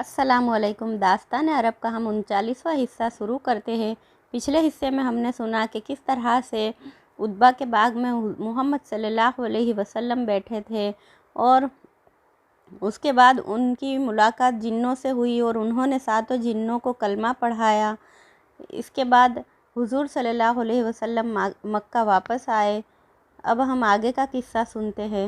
अस्सलामुअलैकुम। दास्तान अरब का हम 39वां हिस्सा शुरू करते हैं। पिछले हिस्से में हमने सुना कि किस तरह से उतबा के बाग में मोहम्मद सल्लल्लाहु अलैहि वसल्लम बैठे थे और उसके बाद उनकी मुलाकात जिन्नों से हुई और उन्होंने सातों जिन्नों को कलमा पढ़ाया। इसके बाद हुजूर सल्लल्लाहु अलैहि वसल्लम मक्का वापस आए। अब हम आगे का किस्सा सुनते हैं।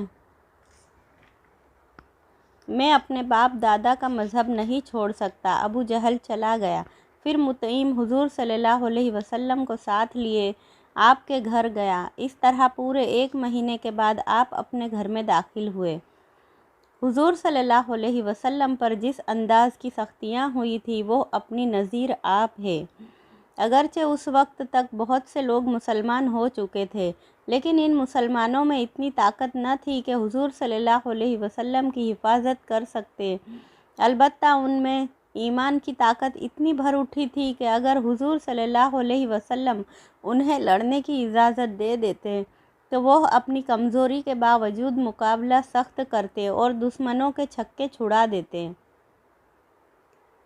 मैं अपने बाप दादा का मज़हब नहीं छोड़ सकता। अबू जहल चला गया। फिर मुतईम हुजूर सल्लल्लाहु अलैहि वसल्लम को साथ लिए आपके घर गया। इस तरह पूरे 1 महीने के बाद आप अपने घर में दाखिल हुए। हुजूर सल्लल्लाहु अलैहि वसल्लम पर जिस अंदाज़ की सख्तियाँ हुई थी वो अपनी नज़ीर आप है। अगरचे उस वक्त तक बहुत से लोग मुसलमान हो चुके थे, लेकिन इन मुसलमानों में इतनी ताकत न थी कि हुजूर सल्लल्लाहु अलैहि वसल्लम की हिफाजत कर सकते। अलबत्ता उनमें ईमान की ताकत इतनी भर उठी थी कि अगर हुजूर सल्लल्लाहु अलैहि वसल्लम उन्हें लड़ने की इजाज़त दे देते तो वह अपनी कमज़ोरी के बावजूद मुकाबला सख्त करते और दुश्मनों के छक्के छुड़ा देते।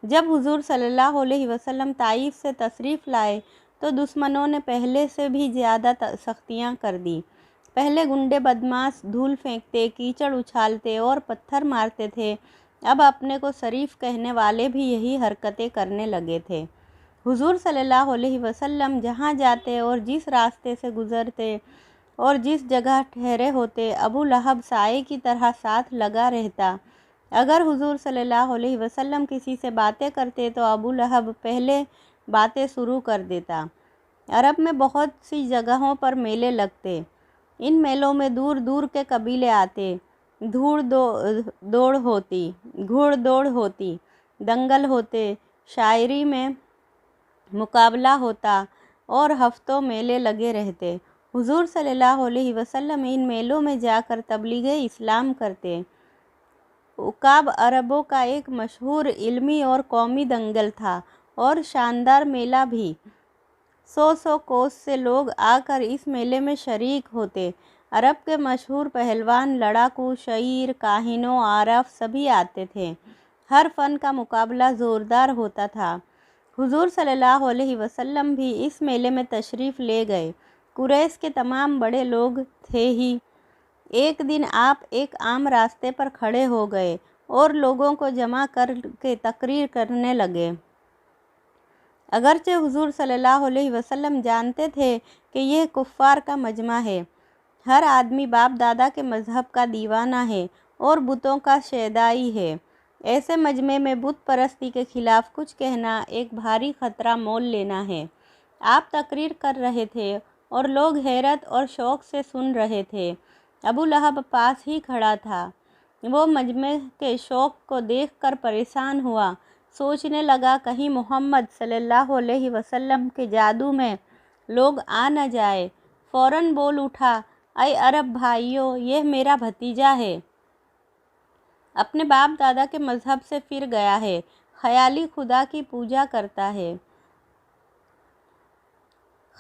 जब हुजूर सल्लल्लाहु अलैहि वसल्लम ताइफ से तशरीफ़ लाए तो दुश्मनों ने पहले से भी ज़्यादा सख्तियाँ कर दी। पहले गुंडे बदमाश धूल फेंकते, कीचड़ उछालते और पत्थर मारते थे। अब अपने को शरीफ कहने वाले भी यही हरकतें करने लगे थे। हुजूर सल्लल्लाहु अलैहि वसल्लम जहाँ जाते और जिस रास्ते से गुज़रते और जिस जगह ठहरे होते, अबू लहब साए की तरह साथ लगा रहता। अगर हुजूर सल्लल्लाहु अलैहि वसल्लम किसी से बातें करते तो अबू लहब पहले बातें शुरू कर देता। अरब में बहुत सी जगहों पर मेले लगते। इन मेलों में दूर दूर के कबीले आते। घुड़दौड़ होती, दंगल होते, शायरी में मुकाबला होता और हफ्तों मेले लगे रहते। हुजूर सल्लल्लाहु अलैहि वसल्लम इन मेलों में जाकर तबलीग इस्लाम करते। उकाब अरबों का एक मशहूर इल्मी और कौमी दंगल था और शानदार मेला भी। 100 कोस से लोग आकर इस मेले में शरीक होते। अरब के मशहूर पहलवान, लड़ाकू, शायर, काहिनों, आरफ सभी आते थे। हर फ़न का मुकाबला ज़ोरदार होता था। हुजूर सल्लल्लाहु अलैहि वसल्लम भी इस मेले में तशरीफ़ ले गए। कुरैश के तमाम बड़े लोग थे ही। एक दिन आप एक आम रास्ते पर खड़े हो गए और लोगों को जमा करके तकरीर करने लगे। अगरचे हुजूर सल्लल्लाहु अलैहि वसल्लम जानते थे कि यह कुफ़ार का मजमा है। हर आदमी बाप दादा के मज़हब का दीवाना है और बुतों का शैदाई है। ऐसे मजमे में बुत परस्ती के ख़िलाफ़ कुछ कहना एक भारी ख़तरा मोल लेना है। आप तकरीर कर रहे थे और लोग हैरत और शौक़ से सुन रहे थे। अबू लहब पास ही खड़ा था। वो मजमे के शौक़ को देखकर परेशान हुआ। सोचने लगा कहीं मोहम्मद सल्लल्लाहु अलैहि वसल्लम के जादू में लोग आ न जाए। फ़ौरन बोल उठा, ऐ अरब भाइयों, यह मेरा भतीजा है। अपने बाप दादा के मज़हब से फिर गया है। ख़याली खुदा की पूजा करता है।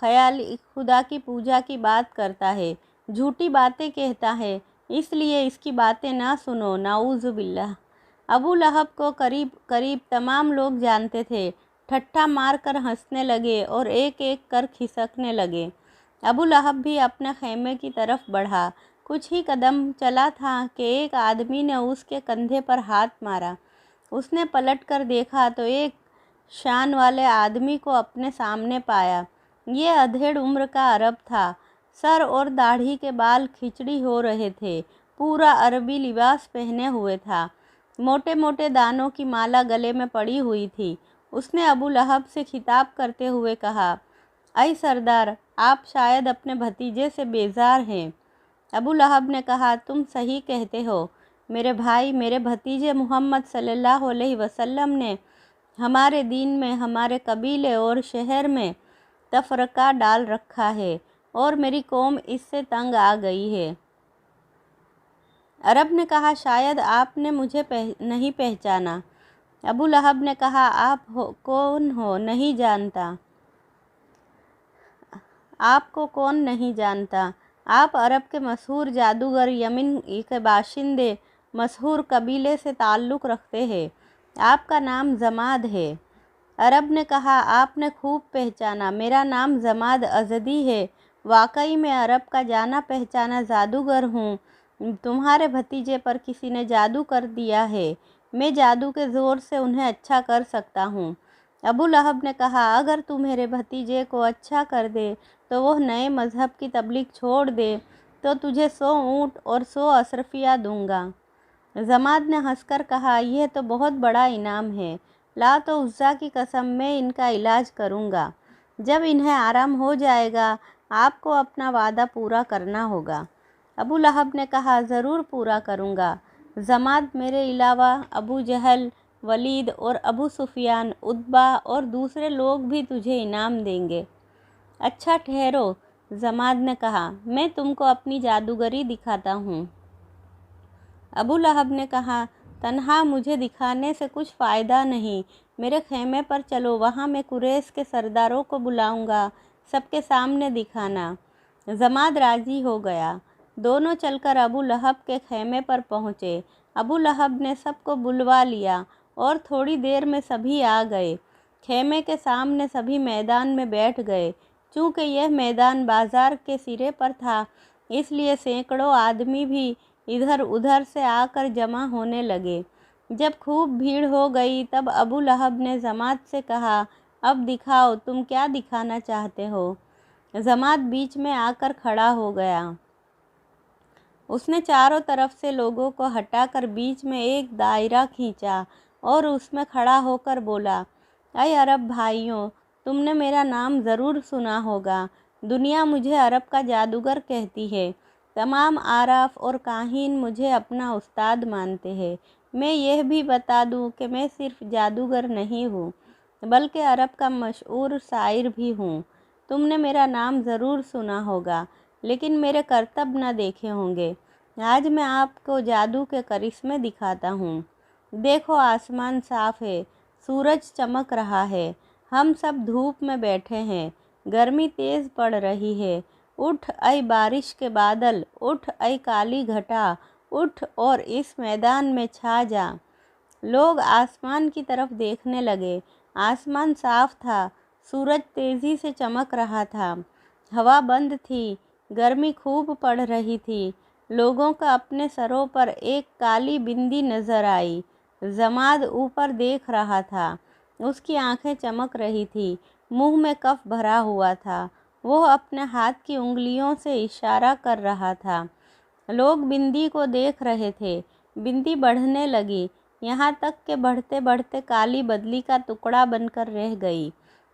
ख़याली खुदा की पूजा की बात करता है। झूठी बातें कहता है, इसलिए इसकी बातें ना सुनो। नाऊज़ु बिल्लाह। अबू लहब को करीब करीब तमाम लोग जानते थे। ठट्ठा मार कर हंसने लगे और एक एक कर खिसकने लगे। अबू लहब भी अपने खैमे की तरफ बढ़ा। कुछ ही कदम चला था कि एक आदमी ने उसके कंधे पर हाथ मारा। उसने पलट कर देखा तो एक शान वाले आदमी को अपने सामने पाया। ये अधेड़ उम्र का अरब था। सर और दाढ़ी के बाल खिचड़ी हो रहे थे। पूरा अरबी लिबास पहने हुए था। मोटे मोटे दानों की माला गले में पड़ी हुई थी। उसने अबू लहब से खिताब करते हुए कहा, ऐ सरदार, आप शायद अपने भतीजे से बेजार हैं। अबू लहब ने कहा, तुम सही कहते हो मेरे भाई। मेरे भतीजे मोहम्मद सल्लल्लाहु अलैहि वसल्लम ने हमारे दीन में, हमारे कबीले और शहर में तफरका डाल रखा है और मेरी कौम इससे तंग आ गई है। अरब ने कहा, शायद आपने मुझे नहीं पहचाना। अबू लहब ने कहा, आप कौन हो? नहीं जानता। आपको कौन नहीं जानता? आप अरब के मशहूर जादूगर, यमन के बाशिंदे, मशहूर कबीले से ताल्लुक़ रखते हैं। आपका नाम जमाद है। अरब ने कहा, आपने खूब पहचाना, मेरा नाम जमाद अज़दी है। वाकई में अरब का जाना पहचाना जादूगर हूँ। तुम्हारे भतीजे पर किसी ने जादू कर दिया है। मैं जादू के ज़ोर से उन्हें अच्छा कर सकता हूँ। अबू लहब ने कहा, अगर तू मेरे भतीजे को अच्छा कर दे तो वह नए मज़हब की तबलीग छोड़ दे तो तुझे 100 ऊँट और 100 अशरफिया दूंगा। जमाद ने हंसकर कहा, यह तो बहुत बड़ा इनाम है। लात और उज़्ज़ा की कसम, मैं इनका इलाज करूंगा। जब इन्हें आराम हो जाएगा आपको अपना वादा पूरा करना होगा। अबू लहब ने कहा, ज़रूर पूरा करूंगा। जमाद, मेरे अलावा अबू जहल, वलीद और अबू सुफियान, उतबा और दूसरे लोग भी तुझे इनाम देंगे। अच्छा ठहरो, जमाद ने कहा, मैं तुमको अपनी जादूगरी दिखाता हूँ। अबू लहब ने कहा, तन्हा मुझे दिखाने से कुछ फ़ायदा नहीं। मेरे खेमे पर चलो, वहाँ मैं कुरैश के सरदारों को बुलाऊंगा, सबके सामने दिखाना। जमाद राज़ी हो गया। दोनों चलकर अबू लहब के खेमे पर पहुँचे। अबू लहब ने सबको बुलवा लिया और थोड़ी देर में सभी आ गए। खेमे के सामने सभी मैदान में बैठ गए। चूँकि यह मैदान बाज़ार के सिरे पर था, इसलिए सैकड़ों आदमी भी इधर उधर से आकर जमा होने लगे। जब खूब भीड़ हो गई तब अबू लहब ने जमात से कहा, अब दिखाओ, तुम क्या दिखाना चाहते हो। जमात बीच में आकर खड़ा हो गया। उसने चारों तरफ से लोगों को हटाकर बीच में एक दायरा खींचा और उसमें खड़ा होकर बोला, अय अरब भाइयों, तुमने मेरा नाम ज़रूर सुना होगा। दुनिया मुझे अरब का जादूगर कहती है। तमाम आराफ और काहीन मुझे अपना उस्ताद मानते हैं। मैं यह भी बता दूं कि मैं सिर्फ जादूगर नहीं हूँ, बल्कि अरब का मशहूर शायर भी हूँ। तुमने मेरा नाम ज़रूर सुना होगा, लेकिन मेरे करतब न देखे होंगे। आज मैं आपको जादू के करिश्मे दिखाता हूँ। देखो, आसमान साफ़ है, सूरज चमक रहा है, हम सब धूप में बैठे हैं, गर्मी तेज़ पड़ रही है। उठ ऐ बारिश के बादल, उठ ऐ काली घटा, उठ और इस मैदान में छा जा। लोग आसमान की तरफ देखने लगे। आसमान साफ था, सूरज तेज़ी से चमक रहा था, हवा बंद थी, गर्मी खूब पड़ रही थी। लोगों का अपने सरों पर एक काली बिंदी नज़र आई। जमाद ऊपर देख रहा था, उसकी आंखें चमक रही थी, मुंह में कफ भरा हुआ था। वो अपने हाथ की उंगलियों से इशारा कर रहा था। लोग बिंदी को देख रहे थे। बिंदी बढ़ने लगी, यहाँ तक कि बढ़ते बढ़ते काली बदली का टुकड़ा बनकर रह गई।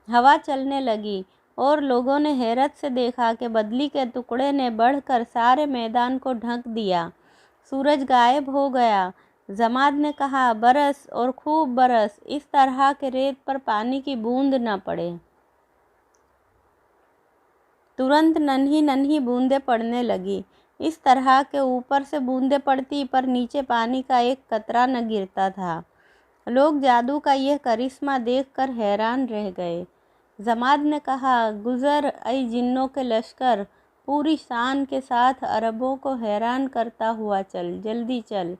हवा चलने लगी और लोगों ने हैरत से देखा कि बदली के टुकड़े ने बढ़कर सारे मैदान को ढक दिया। सूरज गायब हो गया। जमाद ने कहा, बरस और खूब बरस, इस तरह के रेत पर पानी की बूंद न पड़े। तुरंत नन्ही नन्ही बूंदें पड़ने लगी। इस तरह के ऊपर से बूंदें पड़ती पर नीचे पानी का एक कतरा न गिरता था। लोग जादू का यह करिश्मा देखकर हैरान रह गए। जमाद ने कहा, गुज़र ऐ जिन्नों के लश्कर, पूरी शान के साथ अरबों को हैरान करता हुआ चल, जल्दी चल।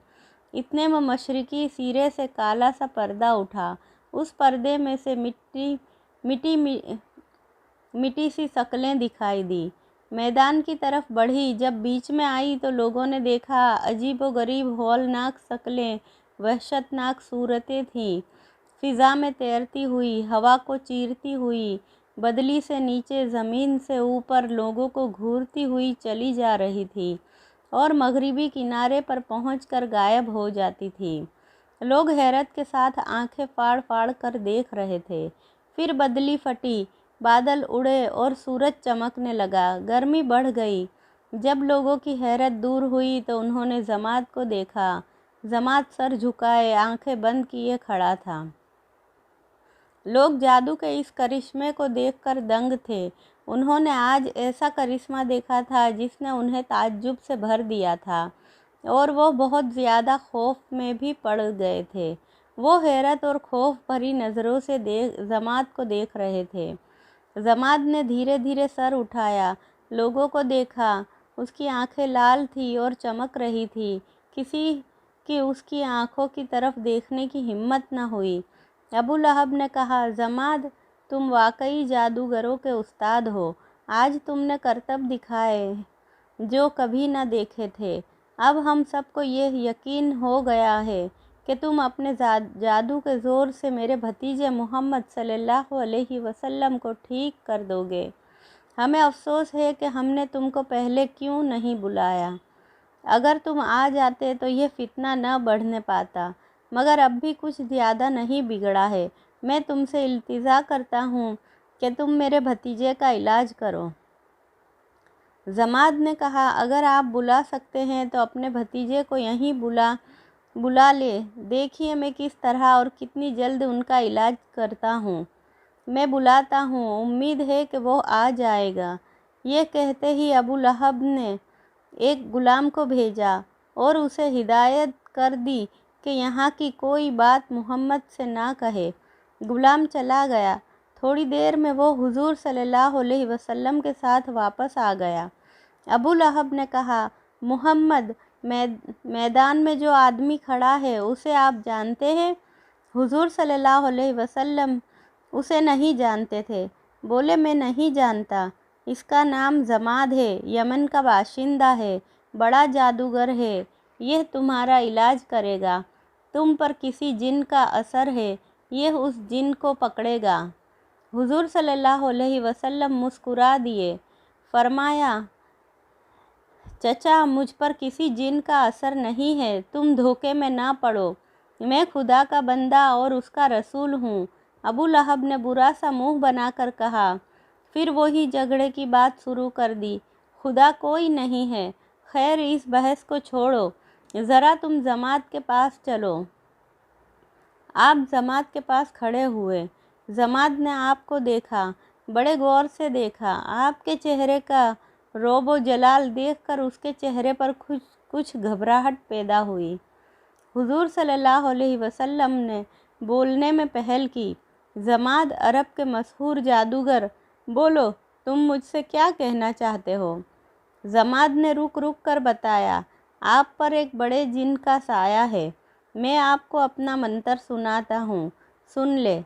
इतने में मशरिकी सिरे से काला सा पर्दा उठा। उस पर्दे में से मिट्टी सी शक्लें दिखाई दी। मैदान की तरफ बढ़ी। जब बीच में आई तो लोगों ने देखा, अजीब व गरीब हौलनाक शक्लें, वहशतनाक सूरतें थीं। फिज़ा में तैरती हुई, हवा को चीरती हुई, बदली से नीचे, ज़मीन से ऊपर लोगों को घूरती हुई चली जा रही थी और मगरिबी किनारे पर पहुंचकर गायब हो जाती थी। लोग हैरत के साथ आंखें फाड़ फाड़ कर देख रहे थे। फिर बदली फटी, बादल उड़े और सूरज चमकने लगा। गर्मी बढ़ गई। जब लोगों की हैरत दूर हुई तो उन्होंने जमात को देखा। जमात सर झुकाए, आंखें बंद किए खड़ा था। लोग जादू के इस करिश्मे को देखकर दंग थे। उन्होंने आज ऐसा करिश्मा देखा था जिसने उन्हें ताज्जुब से भर दिया था और वो बहुत ज़्यादा खौफ में भी पड़ गए थे। वो हैरत और खौफ भरी नज़रों से जमात को देख रहे थे। जमात ने धीरे धीरे सर उठाया, लोगों को देखा। उसकी आंखें लाल थी और चमक रही थी। किसी कि उसकी आंखों की तरफ देखने की हिम्मत न हुई। अबू लहब ने कहा, जमाद, तुम वाकई जादूगरों के उस्ताद हो। आज तुमने करतब दिखाए जो कभी न देखे थे। अब हम सबको ये यकीन हो गया है कि तुम अपने जादू के ज़ोर से मेरे भतीजे मोहम्मद सल्लल्लाहु अलैहि वसल्लम को ठीक कर दोगे। हमें अफसोस है कि हमने तुमको पहले क्यों नहीं बुलाया। अगर तुम आ जाते तो ये फितना न बढ़ने पाता, मगर अब भी कुछ ज़्यादा नहीं बिगड़ा है। मैं तुमसे इल्तिजा करता हूँ कि तुम मेरे भतीजे का इलाज करो। जमाद ने कहा, अगर आप बुला सकते हैं तो अपने भतीजे को यहीं बुला ले। देखिए मैं किस तरह और कितनी जल्द उनका इलाज करता हूँ। मैं बुलाता हूँ, उम्मीद है कि वो आ जाएगा। ये कहते ही अबू लहब ने एक गुलाम को भेजा और उसे हिदायत कर दी कि यहाँ की कोई बात मोहम्मद से ना कहे। गुलाम चला गया। थोड़ी देर में वो हुजूर सल्लल्लाहु अलैहि वसल्लम के साथ वापस आ गया। अबू लहब ने कहा, मोहम्मद, मैदान में जो आदमी खड़ा है उसे आप जानते हैं? हुजूर सल्लल्लाहु अलैहि वसल्लम उसे नहीं जानते थे। बोले, मैं नहीं जानता। इसका नाम जमाद है, यमन का बाशिंदा है, बड़ा जादूगर है। यह तुम्हारा इलाज करेगा। तुम पर किसी जिन का असर है, यह उस जिन को पकड़ेगा। हुजूर सल्लल्लाहु अलैहि वसल्लम मुस्कुरा दिए। फरमाया, चचा, मुझ पर किसी जिन का असर नहीं है, तुम धोखे में ना पड़ो। मैं खुदा का बंदा और उसका रसूल हूँ। अबू लहब ने बुरा सा मुंह बनाकर कहा। फिर वही झगड़े की बात शुरू कर दी। खुदा कोई नहीं है। खैर, इस बहस को छोड़ो, ज़रा तुम जमात के पास चलो। आप जमात के पास खड़े हुए। जमात ने आपको देखा, बड़े गौर से देखा। आपके चेहरे का रोबो जलाल देखकर उसके चेहरे पर कुछ घबराहट पैदा हुई। हुजूर सल्लल्लाहु अलैहि वसल्लम ने बोलने में पहल की। जमात, अरब के मशहूर जादूगर, बोलो, तुम मुझसे क्या कहना चाहते हो? जमात ने रुक रुक कर बताया, आप पर एक बड़े जिन का साया है। मैं आपको अपना मंत्र सुनाता हूँ, सुन ले।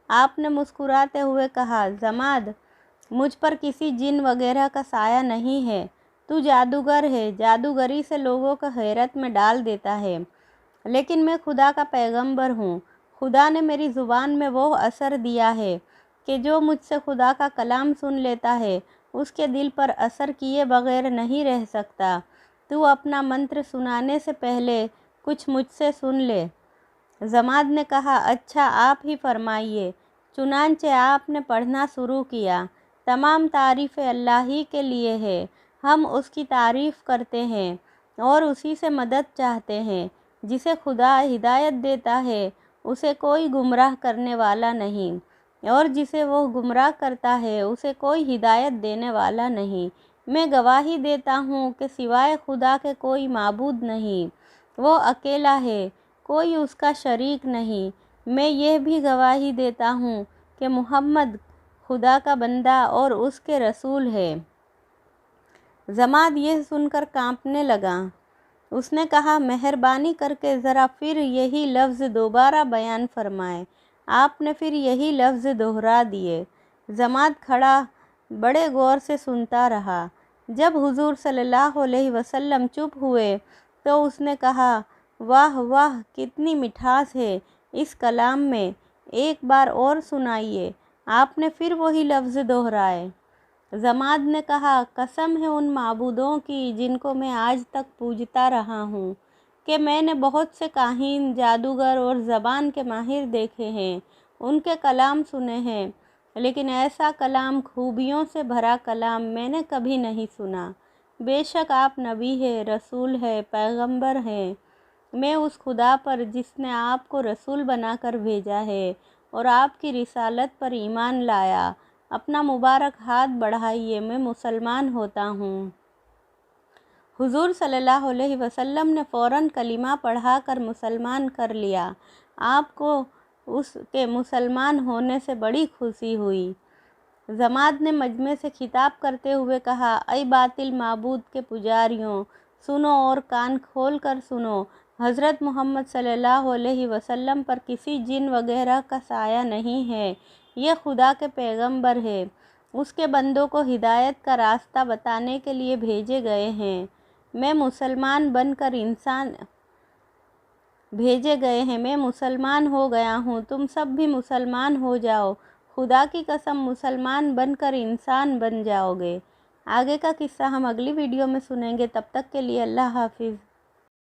आपने मुस्कुराते हुए कहा, जमात, मुझ पर किसी जिन वगैरह का साया नहीं है। तू जादूगर है, जादूगरी से लोगों को हैरत में डाल देता है। लेकिन मैं खुदा का पैगंबर हूँ। खुदा ने मेरी ज़ुबान में वो असर दिया है कि जो मुझसे खुदा का कलाम सुन लेता है उसके दिल पर असर किए बगैर नहीं रह सकता। तू अपना मंत्र सुनाने से पहले कुछ मुझसे सुन ले। जमात ने कहा, अच्छा, आप ही फरमाइए। चुनांचे आपने पढ़ना शुरू किया। तमाम तारीफ़ें अल्लाह ही के लिए है। हम उसकी तारीफ़ करते हैं और उसी से मदद चाहते हैं। जिसे खुदा हिदायत देता है उसे कोई गुमराह करने वाला नहीं, और जिसे वो गुमराह करता है उसे कोई हिदायत देने वाला नहीं। मैं गवाही देता हूँ कि सिवाय खुदा के कोई माबूद नहीं। वो अकेला है, कोई उसका शरीक नहीं। मैं यह भी गवाही देता हूँ कि मुहम्मद खुदा का बंदा और उसके रसूल है। जमात यह सुनकर कांपने लगा। उसने कहा, मेहरबानी करके ज़रा फिर यही लफ्ज़ दोबारा बयान फरमाएं। आपने फिर यही लफ्ज़ दोहरा दिए। जमात खड़ा बड़े गौर से सुनता रहा। जब हुजूर सल्लल्लाहु अलैहि वसल्लम चुप हुए तो उसने कहा, वाह वाह, कितनी मिठास है इस कलाम में, एक बार और सुनाइए। आपने फिर वही लफ्ज़ दोहराए। जमात ने कहा, कसम है उन माबूदों की जिनको मैं आज तक पूजता रहा हूँ कि मैंने बहुत से काहिन, जादूगर और ज़बान के माहिर देखे हैं, उनके कलाम सुने हैं, लेकिन ऐसा कलाम, खूबियों से भरा कलाम मैंने कभी नहीं सुना। बेशक आप नबी है, रसूल है, पैगंबर हैं। मैं उस खुदा पर जिसने आपको रसूल बनाकर भेजा है और आपकी रिसालत पर ईमान लाया, अपना मुबारक हाथ बढ़ाइए, मैं मुसलमान होता हूँ। हुजूर सल्लल्लाहु अलैहि वसल्लम ने फ़ौरन कलिमा पढ़ाकर मुसलमान कर लिया। आपको उसके मुसलमान होने से बड़ी खुशी हुई। जमात ने मजमे से खिताब करते हुए कहा, ऐ बातिल माबूद के पुजारियों, सुनो और कान खोल कर सुनो। हज़रत मोहम्मद सल्लल्लाहु अलैहि वसल्लम पर किसी जिन वगैरह का साया नहीं है। ये खुदा के पैगंबर है, उसके बंदों को हिदायत का रास्ता बताने के लिए भेजे गए हैं। मैं मुसलमान हो गया हूँ, तुम सब भी मुसलमान हो जाओ। खुदा की कसम, मुसलमान बनकर इंसान बन जाओगे। आगे का किस्सा हम अगली वीडियो में सुनेंगे। तब तक के लिए अल्लाह हाफिज़।